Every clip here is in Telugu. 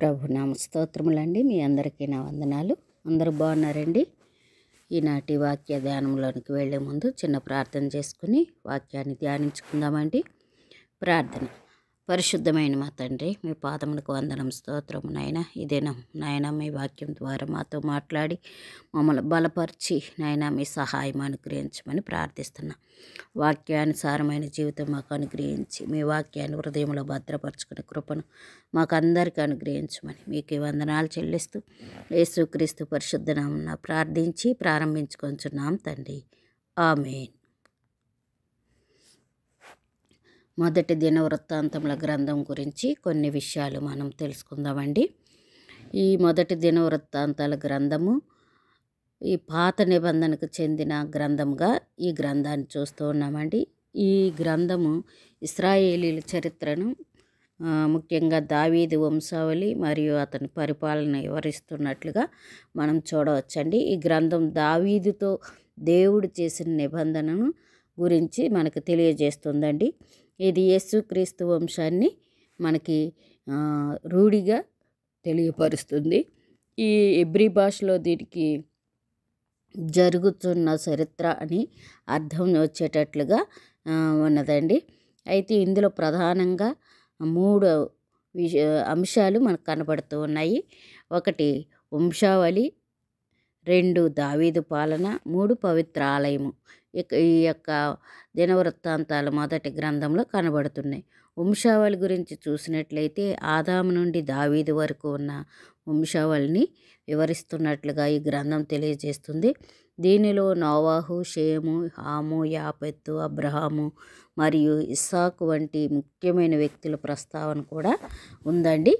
ప్రభునామ స్తోత్రములండి. మీ అందరికీ నా వందనాలు. అందరూ బాగున్నారండి. ఈనాటి వాక్య ధ్యానంలోనికి వెళ్ళే ముందు చిన్న ప్రార్థన చేసుకుని వాక్యాన్ని ధ్యానించుకుందామండి. ప్రార్థన. పరిశుద్ధమైన మా తండ్రి, మీ పాదములకు వందనం, స్తోత్రము నాయన. ఇదేనా నాయన, మీ వాక్యం ద్వారా మాతో మాట్లాడి మమ్మల్ని బలపరిచి నాయన మీ సహాయం అనుగ్రహించమని ప్రార్థిస్తున్నా. వాక్యానుసారమైన జీవితం మాకు అనుగ్రహించి మీ వాక్యాన్ని హృదయంలో భద్రపరచుకునే కృపను మాకు అందరికీ అనుగ్రహించమని మీకు వందనాలు చెల్లిస్తూ యేసుక్రీస్తు పరిశుద్ధ నామమున ప్రార్థించి ప్రారంభించుకొంచున్నాం తండ్రి. ఆమేన్. మొదటి దినవృత్తాంతముల గ్రంథం గురించి కొన్ని విషయాలు మనం తెలుసుకుందామండి. ఈ మొదటి దినవృత్తాంతాల గ్రంథము ఈ పాత నిబంధనకు చెందిన గ్రంథంగా ఈ గ్రంథాన్ని చూస్తూ ఉన్నామండి. ఈ గ్రంథము ఇశ్రాయేలీల చరిత్రను ముఖ్యంగా దావీదు వంశావళి మరియు అతని పరిపాలన వివరిస్తున్నట్లుగా మనం చూడవచ్చండి. ఈ గ్రంథం దావీదుతో దేవుడు చేసిన నిబంధనను గురించి మనకు తెలియజేస్తుందండి. ఇది యేసుక్రీస్తు వంశాన్ని మనకి రూఢిగా తెలియపరుస్తుంది. ఈ హెబ్రీ భాషలో దీనికి జరుగుతున్న చరిత్ర అని అర్థం వచ్చేటట్లుగా ఉన్నదండి. అయితే ఇందులో ప్రధానంగా 3 అంశాలు మనకు కనబడుతూ ఉన్నాయి. 1 వంశావళి, 2 దావీదు పాలన, 3 పవిత్ర ఆలయము ఈ యొక్క దినవృత్తాంతాల మొదటి గ్రంథంలో కనబడుతున్నాయి. వంశావళి గురించి చూసినట్లయితే ఆదాము నుండి దావీదు వరకు ఉన్న వంశావళిని వివరిస్తున్నట్లుగా ఈ గ్రంథం తెలియజేస్తుంది. దీనిలో నోవాహు, షేము, హాము, యాపెత్తు, అబ్రహాము మరియు ఇస్సాకు వంటి ముఖ్యమైన వ్యక్తుల ప్రస్తావన కూడా ఉందండి.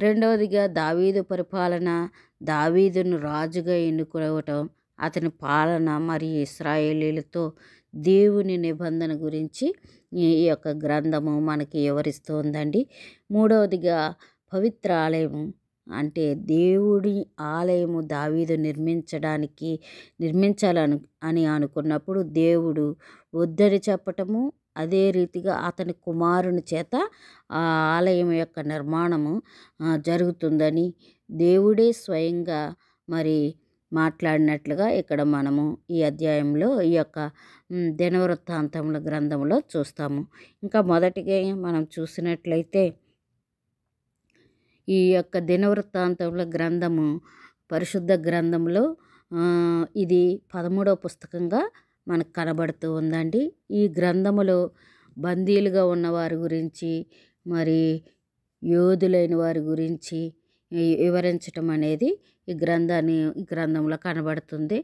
రెండవదిగా దావీదు పరిపాలన, దావీదును రాజుగా ఎన్నుకోవటం, అతని పాలన మరియు ఇశ్రాయేలీలతో దేవుని నిబంధన గురించి ఈ యొక్క గ్రంథము మనకి వివరిస్తుందండి. మూడవదిగా పవిత్ర ఆలయము, అంటే దేవుడి ఆలయము దావీదు నిర్మించాలని అనుకున్నప్పుడు దేవుడు వద్దని చెప్పటము, అదే రీతిగా అతని కుమారుని చేత ఆ ఆలయం యొక్క నిర్మాణము జరుగుతుందని దేవుడే స్వయంగా మరి మాట్లాడినట్లుగా ఇక్కడ మనము ఈ అధ్యాయంలో ఈ యొక్క దినవృత్తాంతముల గ్రంథంలో చూస్తాము. ఇంకా మొదటిగా మనం చూసినట్లయితే ఈ యొక్క దినవృత్తాంతముల గ్రంథము పరిశుద్ధ గ్రంథంలో ఇది 13వ పుస్తకంగా మనకు కనబడుతూ ఉందండి. ఈ గ్రంథములో బందీలుగా ఉన్నవారి గురించి మరి యోధులైన వారి గురించి వివరించటం అనేది ఈ గ్రంథంలో కనబడుతుంది.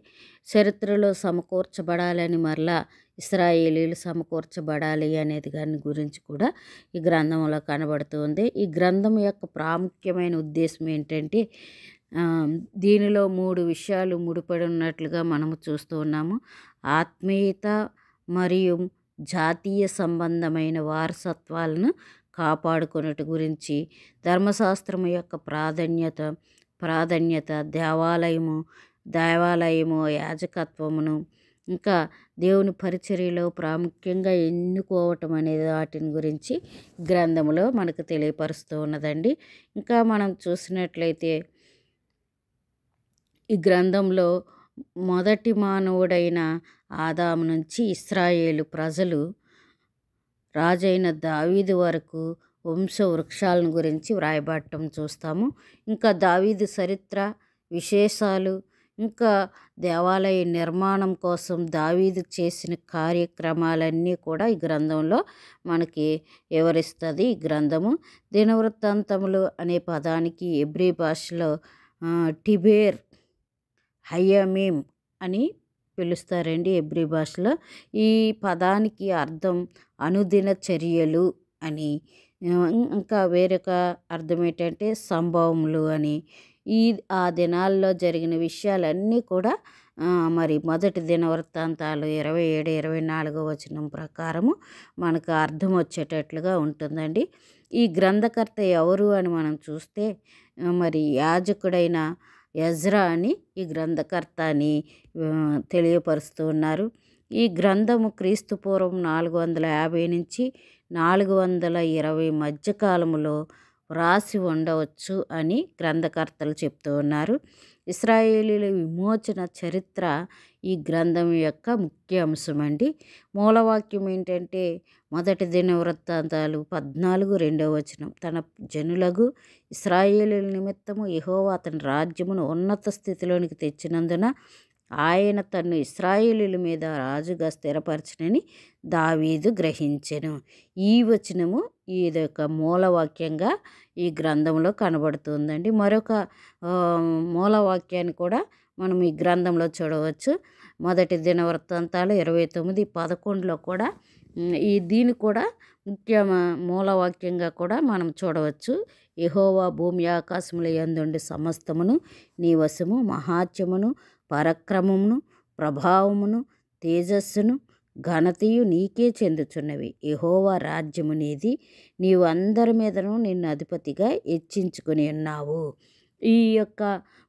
చరిత్రలో సమకూర్చబడాలని, మరలా ఇశ్రాయేలీలు సమకూర్చబడాలి అనేది దాని గురించి కూడా ఈ గ్రంథంలో కనబడుతుంది. ఈ గ్రంథం యొక్క ప్రాముఖ్యమైన ఉద్దేశం ఏంటంటే దీనిలో 3 విషయాలు ముడిపడి ఉన్నట్లుగా మనము చూస్తూ ఉన్నాము. ఆత్మీయత మరియు జాతీయ సంబంధమైన వారసత్వాలను కాపాడుకున్నట్టు గురించి, ధర్మశాస్త్రము యొక్క ప్రాధాన్యత, దేవాలయము యాజకత్వమును, ఇంకా దేవుని పరిచర్యలో ప్రాముఖ్యంగా ఎన్నుకోవటం అనేది వాటిని గురించి గ్రంథంలో మనకు తెలియపరుస్తూ ఉన్నదండి. ఇంకా మనం చూసినట్లయితే ఈ గ్రంథంలో మొదటి మానవుడైన ఆదాము నుంచి ఇశ్రాయేలు ప్రజలు రాజైన దావీదు వరకు వంశ వృక్షాలను గురించి వ్రాయబడటం చూస్తాము. ఇంకా దావీదు చరిత్ర, విశేషాలు, ఇంకా దేవాలయ నిర్మాణం కోసం దావీదు చేసిన కార్యక్రమాలన్నీ కూడా ఈ గ్రంథంలో మనకి వివరిస్తుంది. ఈ గ్రంథము దినవృత్తాంతములు అనే పదానికి హెబ్రీ భాషలో టిబేర్ హయ్యమీం అని పిలుస్తారండి. హెబ్రీ భాషలో ఈ పదానికి అర్థం అనుదిన చర్యలు అని, ఇంకా వేరొక అర్థం ఏంటంటే సంభవములు అని. ఆ దినాల్లో జరిగిన విషయాలన్నీ కూడా మరి మొదటి దినవృత్తాంతాలు 27, 24 వచనం ప్రకారము మనకు అర్థం వచ్చేటట్లుగా ఉంటుందండి. ఈ గ్రంథకర్త ఎవరు అని మనం చూస్తే మరి యాజకుడైన ఎజ్రా అని ఈ గ్రంథకర్త అని తెలియపరుస్తూ ఉన్నారు. ఈ గ్రంథము క్రీస్తుపూర్వం 450 నుంచి 420 మధ్యకాలములో వ్రాసి ఉండవచ్చు అని గ్రంథకర్తలు చెప్తూ ఉన్నారు. ఇశ్రాయేలీల విమోచన చరిత్ర ఈ గ్రంథం యొక్క ముఖ్య అంశం అండి. మూలవాక్యం ఏంటంటే మొదటి దినవృత్తాంతాలు 14:2 తన జనులకు ఇశ్రాయేలీయుల నిమిత్తము యెహోవా అతని రాజ్యమును ఉన్నత స్థితిలోనికి తెచ్చినందున ఆయన తన్ను ఇశ్రాయేలీయుల మీద రాజుగా స్థిరపరచునని దావీదు గ్రహించెను. ఈ వచనము ఇదొక మూలవాక్యంగా ఈ గ్రంథంలో కనబడుతుందండి. మరొక మూలవాక్యాన్ని కూడా మనం ఈ గ్రంథంలో చూడవచ్చు. మొదటి దినవృత్తాంతాలు 29:11 కూడా దీన్ని కూడా ముఖ్య మూలవాక్యంగా కూడా మనం చూడవచ్చు. యెహోవా భూమి ఆకాశముల యందుండి సమస్తమును నీ వశము, మహాత్యమును, పరాక్రమమును, ప్రభావమును, తేజస్సును, ఘనతయు నీకే చెందుచున్నవి. యెహోవా రాజ్యము నీది, నీవు అందరి మీదను నిన్ను అధిపతిగా హెచ్చించుకొని ఉన్నావు. ఈ యొక్క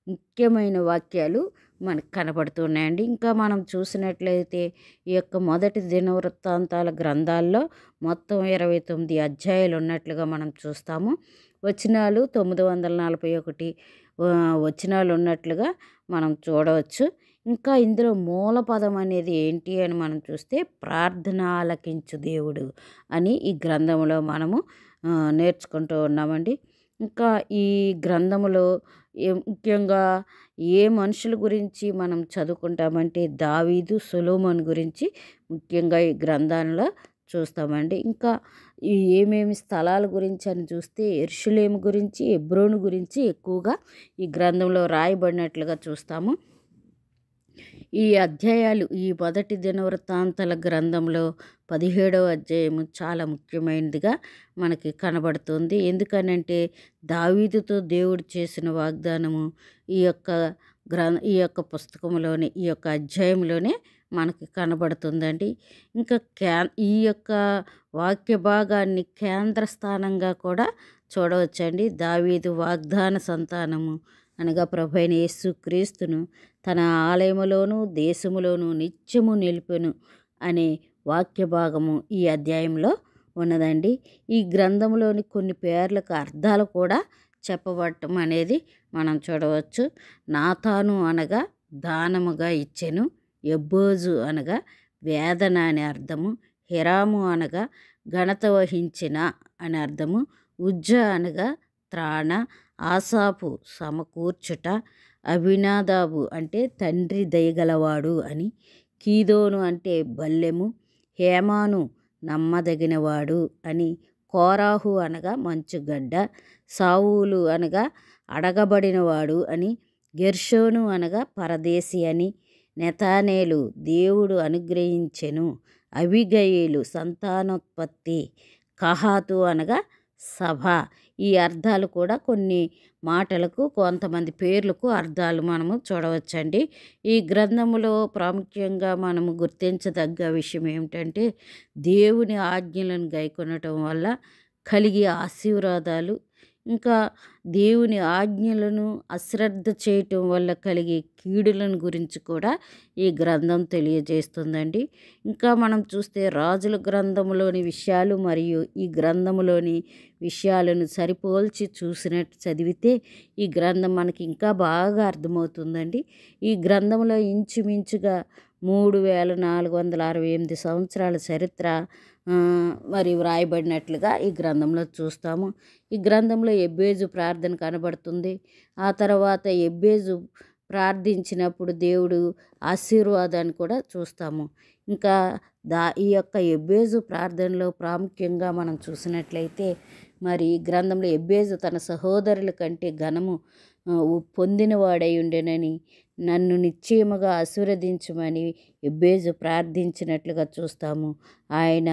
ముఖ్యమైన వాక్యాలు మనకు కనబడుతున్నాయండి. ఇంకా మనం చూసినట్లయితే ఈ యొక్క మొదటి దినవృత్తాంతాల గ్రంథాల్లో మొత్తం 29 అధ్యాయాలు ఉన్నట్లుగా మనం చూస్తాము. వచనాలు 941 వచనాలు ఉన్నట్లుగా మనం చూడవచ్చు. ఇంకా ఇందులో మూల పదం అనేది ఏంటి అని మనం చూస్తే ప్రార్థన ఆలకించు దేవుడు అని ఈ గ్రంథంలో మనము నేర్చుకుంటూ ఉన్నామండి. ఇంకా ఈ గ్రంథములో ముఖ్యంగా ఏ మనుషుల గురించి మనం చదువుకుంటామంటే దావీదు, సొలొమోను గురించి ముఖ్యంగా ఈ గ్రంథంలో చూస్తామండి. ఇంకా ఏమేమి స్థలాల గురించి అని చూస్తే యెరూషలేము గురించి, హెబ్రోను గురించి ఎక్కువగా ఈ గ్రంథంలో రాయబడినట్లుగా చూస్తాము. ఈ అధ్యాయాలు ఈ మొదటి దినవృత్తాంతాల గ్రంథంలో 17వ అధ్యాయము చాలా ముఖ్యమైనదిగా మనకి కనబడుతుంది. ఎందుకనంటే దావీదుతో దేవుడు చేసిన వాగ్దానము ఈ యొక్క పుస్తకంలోనే, ఈ యొక్క అధ్యాయంలోనే మనకి కనబడుతుందండి. ఇంకా ఈ యొక్క వాక్య భాగాన్ని కేంద్ర స్థానంగా కూడా చూడవచ్చండి. దావీదు వాగ్దాన సంతానము అనగా ప్రభువైన యేసుక్రీస్తును తన ఆలయములోను దేశములోను నిత్యము నిలుపెను అనే వాక్య భాగము ఈ అధ్యాయంలో ఉన్నదండి. ఈ గ్రంథంలోని కొన్ని పేర్లకు అర్థాలు కూడా చెప్పబడటం అనేది మనం చూడవచ్చు. నాతాను అనగా దానముగా ఇచ్చెను, ఎబ్బోజు అనగా వేదన అని అర్థము, హిరాము అనగా ఘనత వహించిన అని అర్థము, ఉజ్జ అనగా త్రాణ, ఆసాపు సమకూర్చుట, అభినాదాబు అంటే తండ్రి దయగలవాడు అని, కీదోను అంటే బల్లెము, హేమాను నమ్మదగినవాడు అని, కోరాహు అనగా మంచుగడ్డ, సావులు అనగా అడగబడినవాడు అని, గెర్షోను అనగా పరదేశి అని, నెతానేలు దేవుడు అనుగ్రహించెను, అబిగయీలు సంతానోత్పత్తి, కహాతు అనగా సభ. ఈ అర్థాలు కూడా కొన్ని మాటలకు, కొంతమంది పేర్లకు అర్థాలు మనము చూడవచ్చండి. ఈ గ్రంథములో ప్రాముఖ్యంగా మనము గుర్తించదగ్గ విషయం ఏమిటంటే దేవుని ఆజ్ఞలను గైకొనటం వల్ల కలిగే ఆశీర్వాదాలు, ఇంకా దేవుని ఆజ్ఞలను అశ్రద్ధ చేయటం వల్ల కలిగే కీడులను గురించి కూడా ఈ గ్రంథం తెలియజేస్తుందండి. ఇంకా మనం చూస్తే రాజుల గ్రంథములోని విషయాలు మరియు ఈ గ్రంథములోని విషయాలను సరిపోల్చి చూసినట్టు చదివితే ఈ గ్రంథం మనకి ఇంకా బాగా అర్థమవుతుందండి. ఈ గ్రంథంలో ఇంచుమించుగా 3468 సంవత్సరాల చరిత్ర మరి వ్రాయబడినట్లుగా ఈ గ్రంథంలో చూస్తాము. ఈ గ్రంథంలో ఎబ్బేజు ప్రార్థన కనబడుతుంది. ఆ తర్వాత ఎబ్బేజు ప్రార్థించినప్పుడు దేవుడు ఆశీర్వాదాన్ని కూడా చూస్తాము. ఇంకా ఈ యొక్క ఎబ్బేజు ప్రార్థనలో ప్రాముఖ్యంగా మనం చూసినట్లయితే మరి ఈ గ్రంథంలో ఎబ్బేజు తన సహోదరుల కంటే ఘనము పొందినవాడై ఉండెనని, నన్ను నిశ్చయముగా ఆశీర్వదించమని ఎబ్బేజు ప్రార్థించినట్లుగా చూస్తాము. ఆయన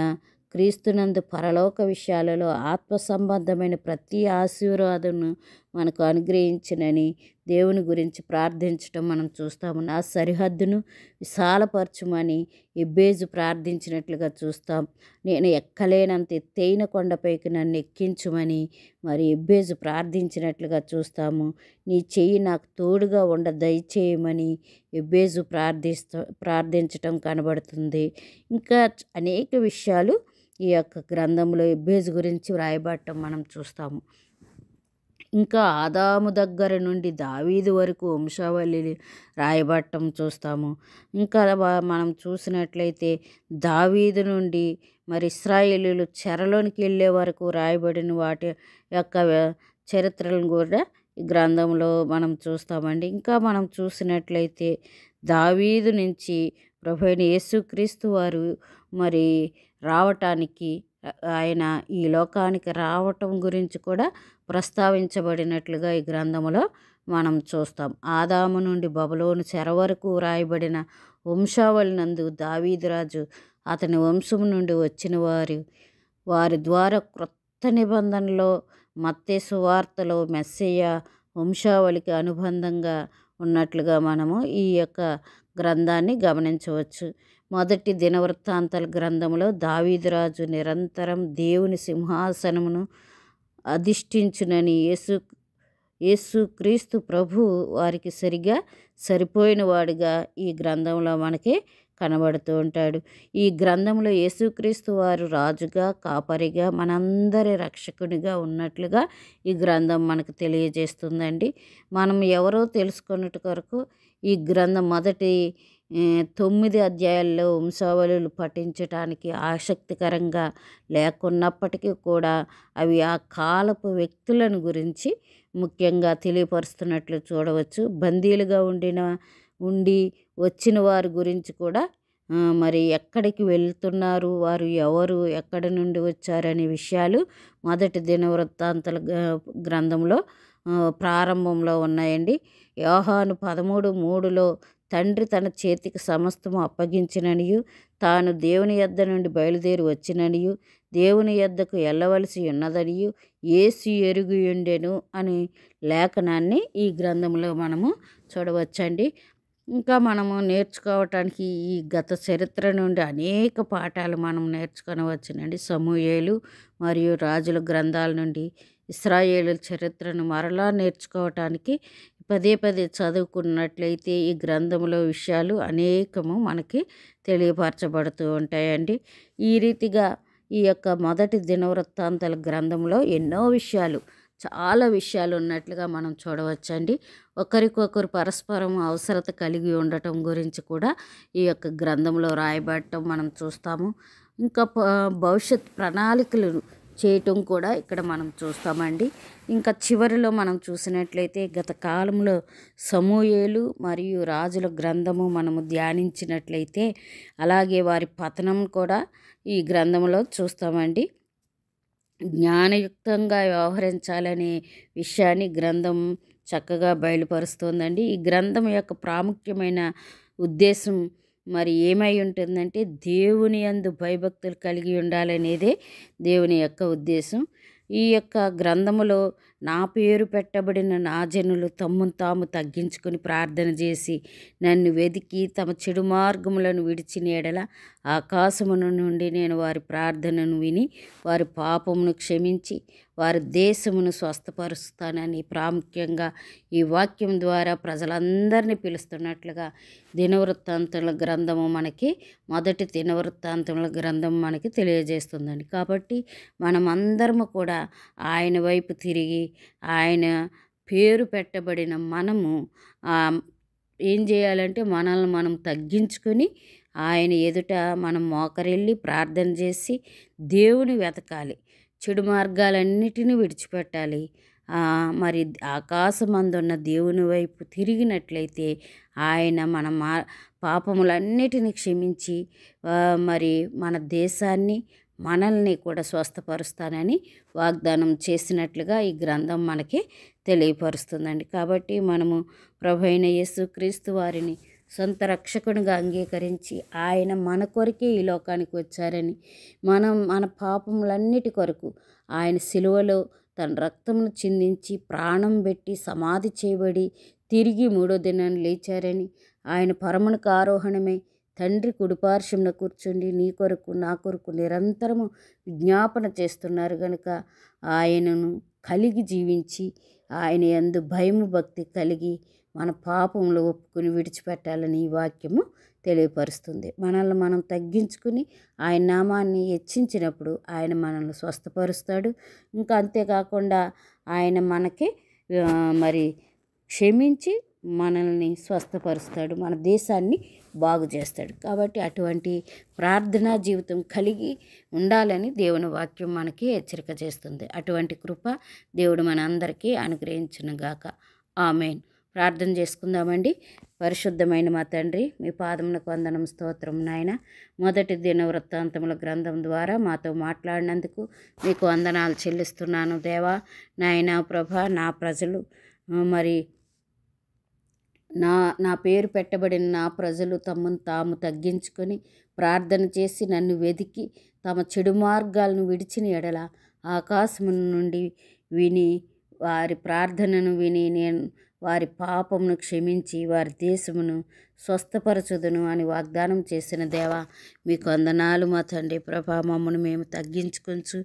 క్రీస్తునందు పరలోక విషయాలలో ఆత్మ సంబంధమైన ప్రతి ఆశీర్వాదమును మనకు అనుగ్రహించినని దేవుని గురించి ప్రార్థించడం మనం చూస్తాము. నా సరిహద్దును విశాలపరచుమని ఎబ్బేజు ప్రార్థించినట్లుగా చూస్తాం. నేను ఎక్కలేనంత ఎత్తైన కొండపైకి నన్ను ఎక్కించుమని మరి ఎబ్బేజు ప్రార్థించినట్లుగా చూస్తాము. నీ చెయ్యి నాకు తోడుగా ఉండ దయచేయమని ఎబ్బేజు ప్రార్థించటం కనబడుతుంది. ఇంకా అనేక విషయాలు ఈ యొక్క గ్రంథంలో ఎబ్బేజు గురించి వ్రాయబడటం మనం చూస్తాము. ఇంకా ఆదాము దగ్గర నుండి దావీదు వరకు వంశావళి రాయబడటం చూస్తాము. ఇంకా మనం చూసినట్లయితే దావీదు నుండి మరి ఇశ్రాయేలీయులు చెరలోనికి వెళ్ళే వరకు రాయబడిన వాటి యొక్క చరిత్రలను కూడా ఈ గ్రంథంలో మనం చూస్తామండి. ఇంకా మనం చూసినట్లయితే దావీదు నుంచి ప్రభువైన యేసుక్రీస్తు వారు మరి రావటానికి, ఆయన ఈ లోకానికి రావటం గురించి కూడా ప్రస్తావించబడినట్లుగా ఈ గ్రంథంలో మనం చూస్తాం. ఆదాము నుండి బబులోను చెర వరకు రాయబడిన వంశావళి నందు దావీదురాజు అతని వంశం నుండి వచ్చిన వారి ద్వారా క్రొత్త నిబంధనలో మత్తయి సువార్తలో మెస్సయ్య వంశావళికి అనుబంధంగా ఉన్నట్లుగా మనము ఈ యొక్క గ్రంథాన్ని గమనించవచ్చు. మొదటి దినవృత్తాంతాల గ్రంథంలో దావీదురాజు నిరంతరం దేవుని సింహాసనమును అధిష్ఠించునని యేసుక్రీస్తు ప్రభు వారికి సరిగా సరిపోయిన వాడిగా ఈ గ్రంథంలో మనకి కనబడుతూ ఉంటాడు. ఈ గ్రంథంలో యేసుక్రీస్తు వారు రాజుగా, కాపరిగా, మనందరి రక్షకునిగా ఉన్నట్లుగా ఈ గ్రంథం మనకు తెలియజేస్తుందండి. మనం ఎవరో తెలుసుకున్నట్టు కొరకు ఈ గ్రంథం మొదటి 9 అధ్యాయాల్లో వంశావళులు పఠించటానికి ఆసక్తికరంగా లేకున్నప్పటికీ కూడా అవి ఆ కాలపు వ్యక్తులను గురించి ముఖ్యంగా తెలియపరుస్తున్నట్లు చూడవచ్చు. బందీలుగా ఉండి వచ్చిన వారి గురించి కూడా మరి ఎక్కడికి వెళ్తున్నారు, వారు ఎవరు, ఎక్కడి నుండి వచ్చారనే విషయాలు మొదటి దినవృత్తాంతాల గ్రంథంలో ప్రారంభంలో ఉన్నాయండి. యోహాను 13:3లో తండ్రి తన చేతికి సమస్తము అప్పగించిననియు, తాను దేవుని యొద్ద నుండి బయలుదేరి వచ్చిననియు, దేవుని యొద్దకు వెళ్ళవలసి ఉన్నదనియు యేసు ఎరుగుయుండెను అని లేఖనాన్ని ఈ గ్రంథంలో మనము చూడవచ్చండి. ఇంకా మనము నేర్చుకోవటానికి ఈ గత చరిత్ర నుండి అనేక పాఠాలు మనం నేర్చుకొనవచ్చునండి. సమూయేలు మరియు రాజుల గ్రంథాల నుండి ఇశ్రాయేలు చరిత్రను మరలా నేర్చుకోవటానికి పదే చదువుకున్నట్లయితే ఈ గ్రంథంలో విషయాలు అనేకము మనకి తెలియపరచబడుతూ ఉంటాయండి. ఈ రీతిగా ఈ యొక్క మొదటి దినవృత్తాంతాల గ్రంథంలో ఎన్నో విషయాలు, చాలా విషయాలు ఉన్నట్లుగా మనం చూడవచ్చండి. ఒకరికొకరు పరస్పరం అవసరత కలిగి ఉండటం గురించి కూడా ఈ యొక్క గ్రంథంలో రాయబడటం మనం చూస్తాము. ఇంకా భవిష్యత్ ప్రణాళికలు చేయటం కూడా ఇక్కడ మనం చూస్తామండి. ఇంకా చివరిలో మనం చూసినట్లయితే గత కాలంలో సమూయేలు మరియు రాజుల గ్రంథము మనము ధ్యానించినట్లయితే అలాగే వారి పతనం కూడా ఈ గ్రంథంలో చూస్తామండి. జ్ఞానయుక్తంగా వ్యవహరించాలనే విషయాన్ని గ్రంథం చక్కగా బయలుపరుస్తుందండి. ఈ గ్రంథం యొక్క ప్రాముఖ్యమైన ఉద్దేశం మరి ఏమై ఉంటుందంటే దేవుని యందు భయభక్తులు కలిగి ఉండాలనేదే దేవుని యొక్క ఉద్దేశం. ఈ యొక్క గ్రంథములో నా పేరు పెట్టబడిన నా జనులు తమ్మును తాము తగ్గించుకొని ప్రార్థన చేసి నన్ను వెదికి తమ చెడు మార్గములను విడిచిన ఎడల ఆకాశమును నుండి నేను వారి ప్రార్థనను విని వారి పాపమును క్షమించి వారి దేశమును స్వస్థపరుస్తానని ప్రాముఖ్యంగా ఈ వాక్యం ద్వారా ప్రజలందరినీ పిలుస్తున్నట్లుగా దినవృత్తాంతముల గ్రంథము మనకి మొదటి దినవృత్తాంతముల గ్రంథం మనకి తెలియజేస్తుందండి. కాబట్టి మనమందరము కూడా ఆయన వైపు తిరిగి ఆయన పేరు పెట్టబడిన మనము ఏం చేయాలంటే మనల్ని మనం తగ్గించుకొని ఆయన ఎదుట మనం మోకరిల్లి ప్రార్థన చేసి దేవుని వెతకాలి, చెడు మార్గాలన్నిటినీ విడిచిపెట్టాలి. మరి ఆకాశమందున్న దేవుని వైపు తిరిగినట్లయితే ఆయన మన పాపములన్నిటినీ క్షమించి మరి మన దేశాన్ని మనల్ని కూడా స్వస్థపరుస్తానని వాగ్దానం చేసినట్లుగా ఈ గ్రంథం మనకి తెలియపరుస్తుందండి. కాబట్టి మనము ప్రభువైన యేసుక్రీస్తు వారిని సొంత రక్షకునిగా అంగీకరించి ఆయన మన కొరకే ఈ లోకానికి వచ్చారని, మన పాపములన్నిటి కొరకు ఆయన సిలువలో తన రక్తమును చిందించి ప్రాణం పెట్టి సమాధి చేయబడి తిరిగి 3వ దినాన్ని లేచారని, ఆయన పరమునకు ఆరోహణమై తండ్రి కుడిపార్శ్వమున కూర్చుండి నీ కొరకు నా కొరకు నిరంతరము విజ్ఞాపన చేస్తున్నారు కనుక ఆయనను కలిగి జీవించి ఆయన యందు భయము భక్తి కలిగి మన పాపములు ఒప్పుకుని విడిచిపెట్టాలని ఈ వాక్యము తెలియపరుస్తుంది. మనల్ని మనం తగ్గించుకుని ఆయన నామాన్ని హెచ్చించినప్పుడు ఆయన మనల్ని స్వస్థపరుస్తాడు. ఇంకా అంతేకాకుండా ఆయన మనకి మరి క్షమించి మనల్ని స్వస్థపరుస్తాడు, మన దేశాన్ని బాగు చేస్తాడు. కాబట్టి అటువంటి ప్రార్థనా జీవితం కలిగి ఉండాలని దేవుని వాక్యం మనకి హెచ్చరిక చేస్తుంది. అటువంటి కృప దేవుడు మన అందరికీ అనుగ్రహించునుగాక. ఆమేన్. ప్రార్థన చేసుకుందామండి. పరిశుద్ధమైన మా తండ్రి, మీ పాదములకు వందనం, స్తోత్రం నాయన. మొదటి దిన వృత్తాంతముల గ్రంథం ద్వారా మాతో మాట్లాడినందుకు మీకు వందనాలు చెల్లిస్తున్నాను దేవా. నాయన ప్రభా, నా ప్రజలు మరి నా పేరు పెట్టబడిన నా ప్రజలు తమను తాము తగ్గించుకొని ప్రార్థన చేసి నన్ను వెదికి తమ చెడు మార్గాలను విడిచిన ఎడల ఆకాశము నుండి విని వారి ప్రార్థనను విని నేను వారి పాపమును క్షమించి వారి దేశమును స్వస్థపరచుదును అని వాగ్దానం చేసిన దేవా, మీకు వందనాలు మా తండ్రి ప్రభా. మమ్మను మేము తగ్గించుకొంచు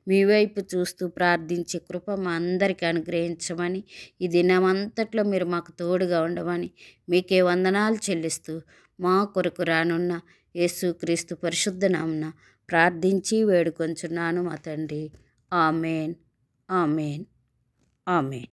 మీ వైపు చూస్తూ ప్రార్థించే కృప మా అందరికీ అనుగ్రహించమని, ఈ దినమంతట్లో మీరు మాకు తోడుగా ఉండమని మీకే వందనాలు చెల్లిస్తూ మా కొరకు రానున్న యేసుక్రీస్తు పరిశుద్ధ నామమున ప్రార్థించి వేడుకొంచున్నాను మా తండ్రి. ఆమేన్, ఆమేన్, ఆమేన్.